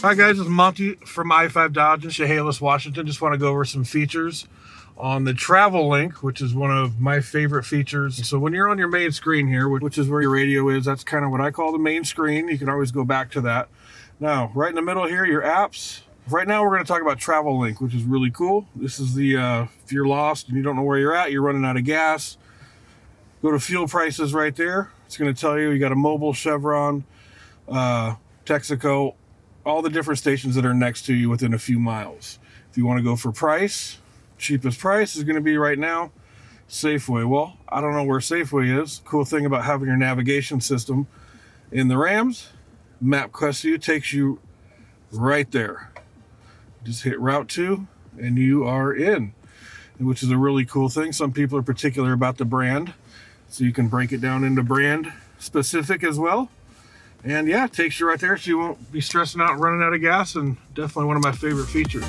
Hi guys, it's Monty from I-5 Dodge in Chehalis, Washington. Just want to go over some features on the Travel Link, which is one of my favorite features. So when you're on your main screen here, which is where your radio is, that's kind of what I call the main screen. You can always go back to that. Now, right in the middle here, your apps. Right now, we're going to talk about Travel Link, which is really cool. This is the, if you're lost and you don't know where you're at, you're running out of gas, go to fuel prices right there. It's going to tell you got a Mobil, Chevron, Texaco, all the different stations that are next to you within a few miles. If you want to go for price, cheapest price is going to be right now Safeway. Well, I don't know where Safeway is. Cool thing about having your navigation system in the Rams, MapQuest takes you right there. Just hit Route 2 and you are in, which is a really cool thing. Some people are particular about the brand, so you can break it down into brand specific as well. And yeah, it takes you right there so you won't be stressing out and running out of gas, and definitely one of my favorite features.